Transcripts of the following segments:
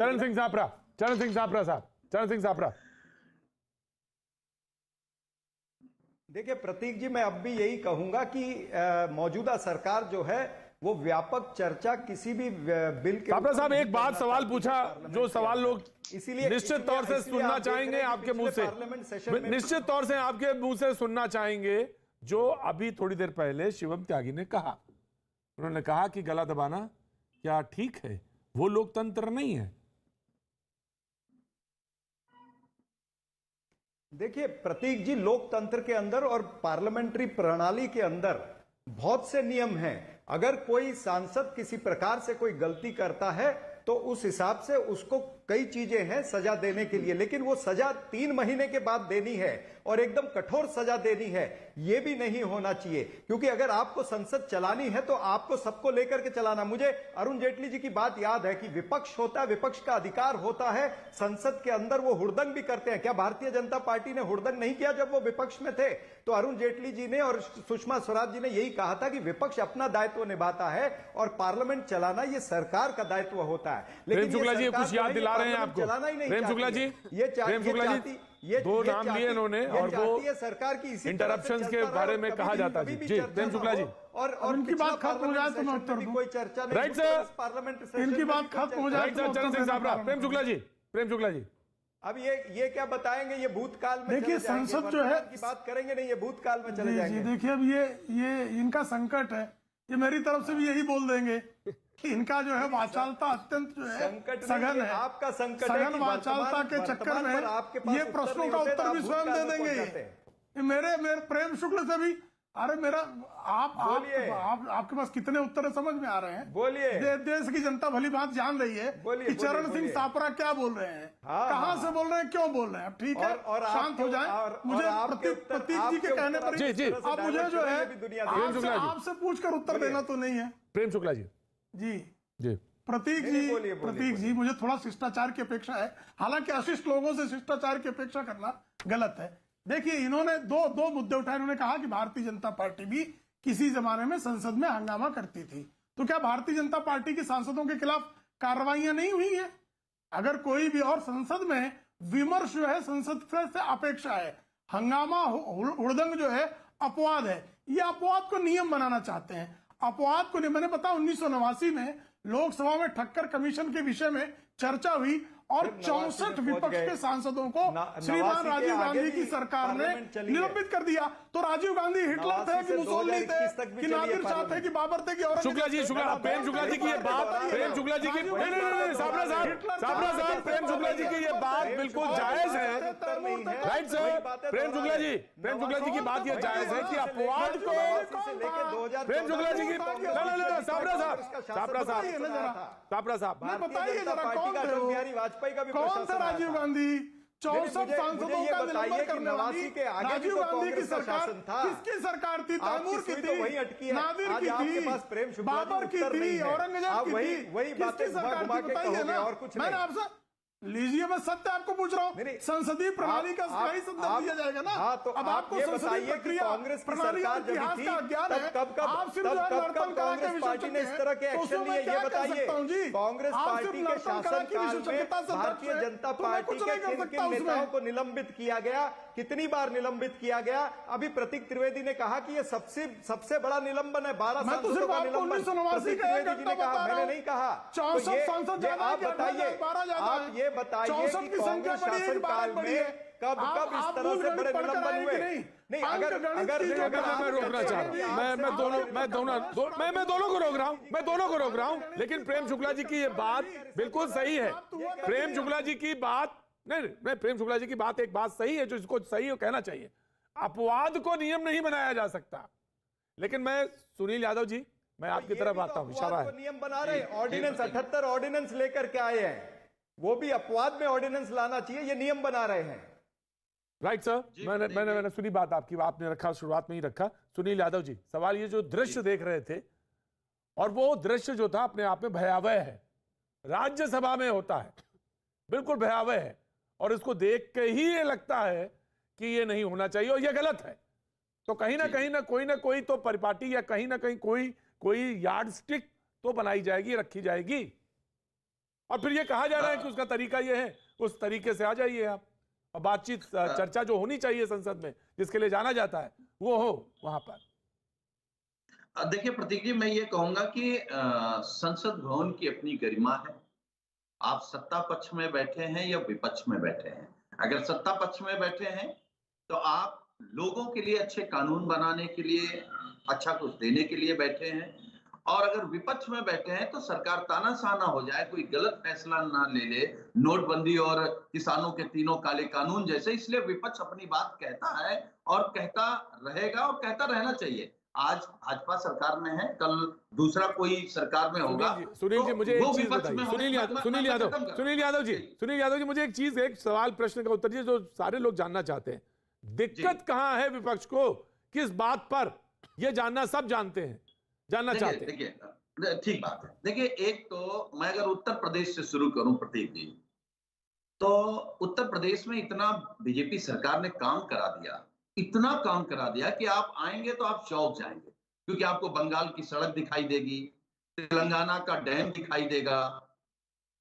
चरण सिंह सापरा साहब, चरण सिंह सापरा। देखिए प्रतीक जी, मैं अब भी यही कहूंगा कि मौजूदा सरकार जो है वो व्यापक चर्चा किसी भी बिल के सापरा साहब, एक बात सवाल पूछा जो सवाल लोग निश्चित तौर से सुनना चाहेंगे आपके मुंह से, निश्चित तौर से आपके मुंह से सुनना चाहेंगे, जो अभी थोड़ी देर पहले शिवम त्यागी ने कहा। उन्होंने कहा कि गला दबाना क्या ठीक है? वो लोकतंत्र नहीं है। देखिए प्रतीक जी, लोकतंत्र के अंदर और पार्लियामेंट्री प्रणाली के अंदर बहुत से नियम हैं। अगर कोई सांसद किसी प्रकार से कोई गलती करता है तो उस हिसाब से उसको कई चीजें हैं सजा देने के लिए, लेकिन वो सजा 3 महीने के बाद देनी है और एकदम कठोर सजा देनी है, ये भी नहीं होना चाहिए। क्योंकि अगर आपको संसद चलानी है तो आपको सबको लेकर के चलाना। मुझे अरुण जेटली जी की बात याद है कि विपक्ष होता है, विपक्ष का अधिकार होता है, संसद के अंदर वो हुड़दंग भी करते हैं। क्या भारतीय जनता पार्टी ने हुड़दंग नहीं किया जब वो विपक्ष में थे? तो अरुण जेटली जी ने और सुषमा स्वराज जी ने यही कहा था कि विपक्ष अपना दायित्व निभाता है और पार्लियामेंट चलाना ये सरकार का दायित्व होता है। प्रेम शुक्ला जी कुछ याद दिला रहे हैं आपको। प्रेम शुक्ला जी, प्रेम शुक्ला जी, दो नाम लिए इन्होंने और वो सरकार की इंटरप्शंस के बारे में कहा जाता है। जी प्रेम शुक्ला जी, और उनकी बात खत्म हो जाए तो मैं उत्तर दूं। कोई चर्चा नहीं, राइट सर, पार्लियामेंट इनकी बात खत्म हो जाए तो चरण सिंह साहब। प्रेम शुक्ला जी, प्रेम शुक्ला जी, अब ये क्या बताएंगे? ये भूतकाल में देखिए, संसद जो है की बात करेंगे नहीं, ये भूतकाल में चले जाएंगे। देखिए अब ये इनका संकट है, ये मेरी तरफ से भी यही बोल देंगे कि इनका जो है वाचालता अत्यंत जो है सघन है। आपका संकट सघन वाचालता के चक्कर में ये प्रश्नों का उत्तर भी स्वयं दे देंगे। मेरे प्रेम शुक्ल से भी, अरे मेरा आपके पास कितने उत्तर समझ में आ रहे हैं? बोलिए। देश की जनता भली बात जान रही है कि चरण सिंह सापरा क्या बोल रहे हैं, कहां से बोल रहे हैं, क्यों बोल रहे हैं। ठीक है, शांत हो जाए। मुझे प्रतीक जी के कहने पर आप मुझे जो है आपसे पूछकर उत्तर देना तो नहीं है। प्रेम शुक्ला जी, जी प्रतीक जी, मुझे थोड़ा शिष्टाचार की अपेक्षा है। हालांकि अशिष्ट लोगों से शिष्टाचार की अपेक्षा करना गलत है। देखिए, इन्होंने दो मुद्दे उठाए। इन्होंने कहा कि भारतीय जनता पार्टी भी किसी जमाने में संसद में हंगामा करती थी। तो क्या भारतीय जनता पार्टी के सांसदों के खिलाफ कार्रवाइयां नहीं हुई हैं? अगर कोई भी, और संसद में विमर्श जो है संसद से अपेक्षा है। हंगामा हुड़दंग जो है अपवाद है। ये अपवाद को नियम बनाना चाहते हैं। अपवाद को नहीं, मैंने बताया 1989 में लोकसभा में ठक्कर कमीशन के विषय में चर्चा हुई और 64 विपक्ष के सांसदों को श्रीमान राजीव गांधी की सरकार ने निलंबित कर दिया। तो राजीव गांधी हिटलर थे कि मुसोलिनी थे कि नादिर शाह थे कि बाबर थे कि औरंगजेब? शुक्ला जी, प्रेम शुक्ला जी की ये बात, प्रेम शुक्ला जी की, नहीं साबरा साहब, प्रेम शुक्ला जी की ये बात बिल्कुल जायज है। राइट सर, प्रेम शुक्ला जी की बात ये जायज है कि अपवाद को, प्रेम शुक्ला जी की, साबरा साहब बताइए जरा, वाजपेयी का भी कौन था राजीव गांधी? 64 सांसदों का निलंबन करने वाली राजीव गांधी की सरकार किसकी सरकार थी? तैमूर की थी, नादिर की थी, बाबर की थी, औरंगजेब की थी, किसकी सरकार थी? बताइए ना। मैंने आपसे लीजिए, मैं सत्य आपको पूछ रहा हूँ। संसदीय प्रणाली का सही संदर्भ दिया जाएगा ना। तो अब आपको संसदीय प्रक्रिया, कांग्रेस की प्रणाली का सरकार इतिहास का ज्ञान है। आप सिर्फ कांग्रेस पार्टी ने इस तरह के एक्शन लिए, ये बताइए कांग्रेस पार्टी के शासनकाल में भारतीय जनता पार्टी के किन नेताओं को निलंबित किया गया, कितनी बार निलंबित किया गया? अभी प्रतीक त्रिवेदी ने कहा कि ये सबसे बड़ा निलंबन है, 12 सांसदों का निलंबन। प्रतीक त्रिवेदी जी ने कहा, मैंने नहीं कहा। 64 सांसद आप बताइए, आप ये बताइए कि कांग्रेस शासनकाल में कब इस तरह से बड़े निलंबन हुए? नहीं, अगर मैं रोकना चाह रहा हूं, मैं दोनों को रोक रहा हूं, लेकिन प्रेम शुक्ला जी की ये बात बिल्कुल सही है। प्रेम शुक्ला जी की बात नहीं, प्रेम शुक्ला जी की बात एक बात सही है जो इसको सही कहना चाहिए। अपवाद को नियम नहीं बनाया जा सकता। लेकिन मैं सुनील यादव जी, मैं आपकी तरफ आता हूं, इशारा है। नियम बना रहे, ऑर्डिनेंस 78 ऑर्डिनेंस लेकर के आए हैं, वो भी अपवाद में ऑर्डिनेंस लाना चाहिए, ये नियम बना रहे हैं। राइट सर, मैंने सुनी बात आपकी, आपने रखा शुरुआत में ही रखा। सुनील यादव जी, सवाल ये जो दृश्य देख रहे थे, और वो दृश्य जो था अपने आप में भयावह है, राज्यसभा में होता है, बिल्कुल भयावह है, और इसको देख के ही ये लगता है कि ये नहीं होना चाहिए और ये गलत है। तो कहीं ना कोई तो परिपाटी या कहीं ना कहीं कोई यार्ड स्टिक तो बनाई जाएगी, रखी जाएगी। और फिर ये कहा जा रहा है कि उसका तरीका ये है, उस तरीके से आ जाइए आप, और बातचीत चर्चा जो होनी चाहिए संसद में, जिसके लिए जाना जाता है, वो हो वहां पर। देखिए प्रतीक जी, मैं ये कहूंगा कि संसद भवन की अपनी गरिमा है। आप सत्ता पक्ष में बैठे हैं या विपक्ष में बैठे हैं, अगर सत्ता पक्ष में बैठे हैं तो आप लोगों के लिए अच्छे कानून बनाने के लिए, अच्छा कुछ देने के लिए बैठे हैं, और अगर विपक्ष में बैठे हैं तो सरकार तानाशाह ना हो जाए, कोई गलत फैसला ना ले ले, नोटबंदी और किसानों के तीनों काले कानून जैसे। इसलिए विपक्ष अपनी बात कहता है और कहता रहेगा और कहता रहना चाहिए। आज भाजपा सरकार में है, कल दूसरा कोई सरकार में होगा। सुनील जी, मुझे एक चीज बताइए, सुनील यादव जी, मुझे एक चीज, एक सवाल प्रश्न का उत्तर दीजिए जो सारे लोग जानना चाहते हैं। दिक्कत कहां है विपक्ष को, किस बात पर? ये जानना सब जानते हैं, जानना चाहते हैं। देखिए ठीक बात है। देखिए, एक तो मैं अगर उत्तर प्रदेश से शुरू करूं प्रतीक जी, तो उत्तर प्रदेश में इतना बीजेपी सरकार ने काम करा दिया, इतना काम करा दिया कि आप आएंगे तो आप चौंक जाएंगे, क्योंकि आपको बंगाल की सड़क दिखाई देगी, तेलंगाना का डैम दिखाई देगा,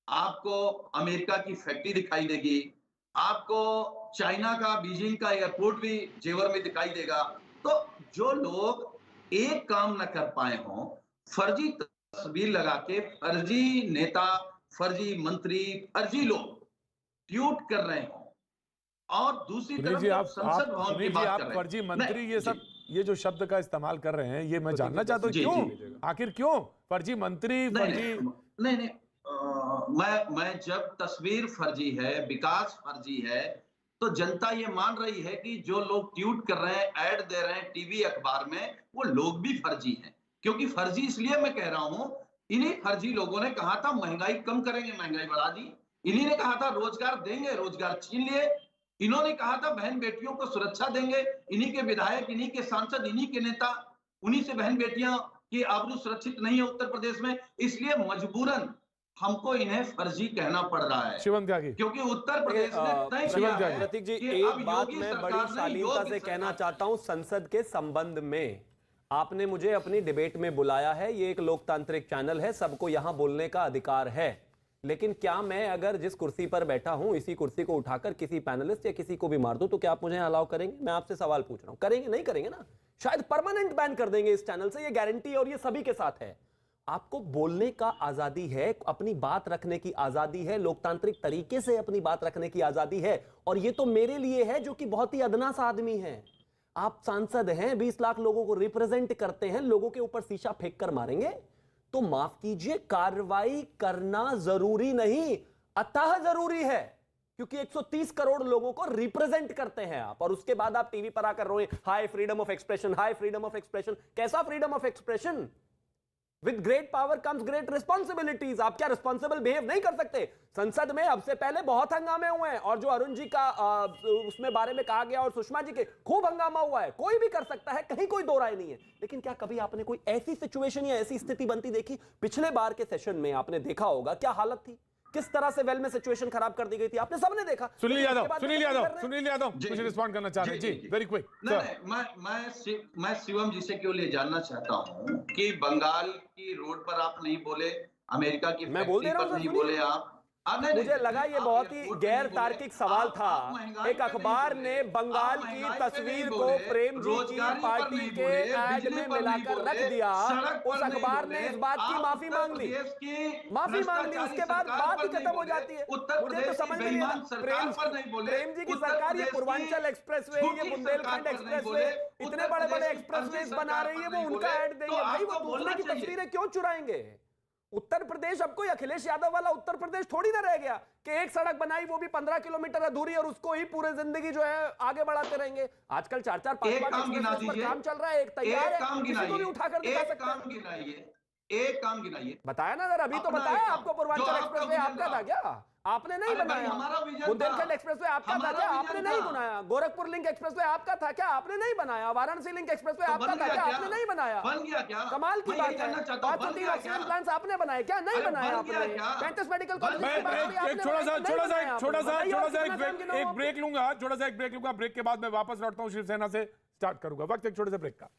आपको अमेरिका की फैक्ट्री दिखाई देगी, आपको चाइना का, बीजिंग का एयरपोर्ट भी जेवर में दिखाई देगा। तो जो लोग एक काम न कर पाए हों, फर्जी तस्वीर लगा के फर्जी नेता, फर्जी मंत्री, फर्जी लोग ट्वीट कर रहे हो, और दूसरी तरफ जब संसद भवन की बात कर रहे हैं, फर्जी मंत्री, ये सब, ये जो शब्द का इस्तेमाल कर रहे हैं, ये मैं जानना चाहता हूं क्यों, आखिर क्यों फर्जी मंत्री? नहीं, मैं जब तस्वीर फर्जी है, विकास फर्जी है, तो जनता ये मान रही है कि जो लोग ट्वीट कर रहे हैं, ऐड दे रहे हैं टीवी अखबार में, वो लोग भी फर्जी हैं। क्योंकि फर्जी इसलिए मैं कह रहा हूं, इन्हीं फर्जी लोगों ने कहा था महंगाई कम करेंगे, महंगाई बढ़ा दी। इन्हीं ने कहा था रोजगार देंगे, रोजगार छीन लिए। इन्होंने कहा था बहन बेटियों को सुरक्षा देंगे। इन्हीं के विधायक, इन्हीं के सांसद, इन्हीं के नेता, उन्हीं से बहन बेटियां की आबरू सुरक्षित नहीं है उत्तर प्रदेश में। इसलिए मजबूरन हमको इन्हें फर्जी कहना पड़ रहा है, शिवम त्यागी, क्योंकि उत्तर प्रदेश ने तय किया है। प्रतीक जी, एक बात मैं बड़ी शालीनता से कहना चाहता हूं संसद के संबंध में। आपने मुझे अपनी डिबेट में बुलाया है, ये एक लोकतांत्रिक चैनल है, सबको यहां बोलने का अधिकार है, लेकिन क्या मैं अगर जिस कुर्सी पर बैठा हूं इसी कुर्सी को उठाकर किसी पैनलिस्ट या किसी को भी मार दूं तो क्या आप मुझे अलाउ करेंगे? मैं आपसे सवाल पूछ रहा हूं, करेंगे? नहीं करेंगे ना, शायद परमानेंट बैन कर देंगे इस चैनल से, ये गारंटी, और ये सभी के साथ है। आपको बोलने का आजादी है, अपनी बात रखने की आजादी है, लोकतांत्रिक तरीके से अपनी बात रखने की आजादी है, और ये तो मेरे लिए है जो कि बहुत ही अदना सा आदमी है। आप सांसद हैं, 20 लाख लोगों को रिप्रेजेंट करते हैं, लोगों के ऊपर शीशा फेंक कर मारेंगे? तो माफ कीजिए, कार्रवाई करना जरूरी नहीं, अतः जरूरी है, क्योंकि 130 करोड़ लोगों को रिप्रेजेंट करते हैं आप, और उसके बाद आप टीवी पर आकर रोए हाय फ्रीडम ऑफ एक्सप्रेशन, हाय फ्रीडम ऑफ एक्सप्रेशन। कैसा freedom of expression? With great power comes great responsibilities. आप क्या रिस्पॉन्सिबल बिहेव नहीं कर सकते? संसद में अब से पहले बहुत हंगामे हुए हैं, और जो अरुण जी का उसमें बारे में कहा गया और सुषमा जी के, खूब हंगामा हुआ है, कोई भी कर सकता है, कहीं कोई दो राय नहीं है। लेकिन क्या कभी आपने कोई ऐसी सिचुएशन या ऐसी स्थिति बनती देखी? पिछले बार के सेशन में आपने देखा होगा क्या हालत थी, किस तरह से वेल में सिचुएशन खराब कर दी गई थी, आपने सबने देखा। सुनील यादव कुछ रिस्पॉन्ड करना चाह रहे हैं जी, वेरी क्विक। मैं शिवम जी से क्यों ले जानना चाहता हूं कि बंगाल की रोड पर आप नहीं बोले, अमेरिका की फैक्ट्री पर नहीं बोले आप। मुझे लगा ये बहुत ही गैर तार्किक सवाल था। एक अखबार ने बंगाल की तस्वीर को प्रेम जी की पार्टी के ऐड में मिलाकर रख दिया। उस अखबार ने इस बात की माफी मांग ली, उसके बाद बात ही खत्म हो जाती है। मुझे तो समझ में नहीं आता, प्रेम जी की सरकार ये पूर्वांचल एक्सप्रेसवे, ये बुंदेलखंड एक्सप्रेसवे, इतने बड़े बड़े एक्सप्रेसवे बना रही है, वो उनका ऐड देंगे। भाई वो दूसरे की तस्वीरें क्यों चुराएंगे? उत्तर प्रदेश अब कोई अखिलेश यादव वाला उत्तर प्रदेश थोड़ी ना रह गया कि एक सड़क बनाई वो भी 15 किलोमीटर अधूरी और उसको ही पूरे जिंदगी जो है आगे बढ़ाते रहेंगे। आजकल 4-4, 5-5 पर काम चल रहा है, एक तैयार है, किसी को भी उठाकर दिखा सकते हैं। एक काम गिनाइए, बताया ना सर, अभी तो बताया आपको। पूर्वांचल एक्सप्रेसवे आपका था क्या? आपने नहीं बनाया। बुंदेलखंड एक्सप्रेसवे आपका था क्या? आपने नहीं बनाया। गोरखपुर लिंक एक्सप्रेसवे आपका था क्या? आपने नहीं बनाया। वाराणसी लिंक एक्सप्रेसवे आपका था क्या? आपने नहीं बनाया। बन गया क्या? कमाल की बात है। 503 ऑक्सीजन प्लांट्स आपने बनाए क्या? नहीं बनाया आपने। 35 मेडिकल कॉलेज एक छोटा सा एक ब्रेक लूंगा, ब्रेक के बाद मैं वापस लौटता हूं, शिवसेना से स्टार्ट करूंगा। वक्त एक छोटे से ब्रेक का।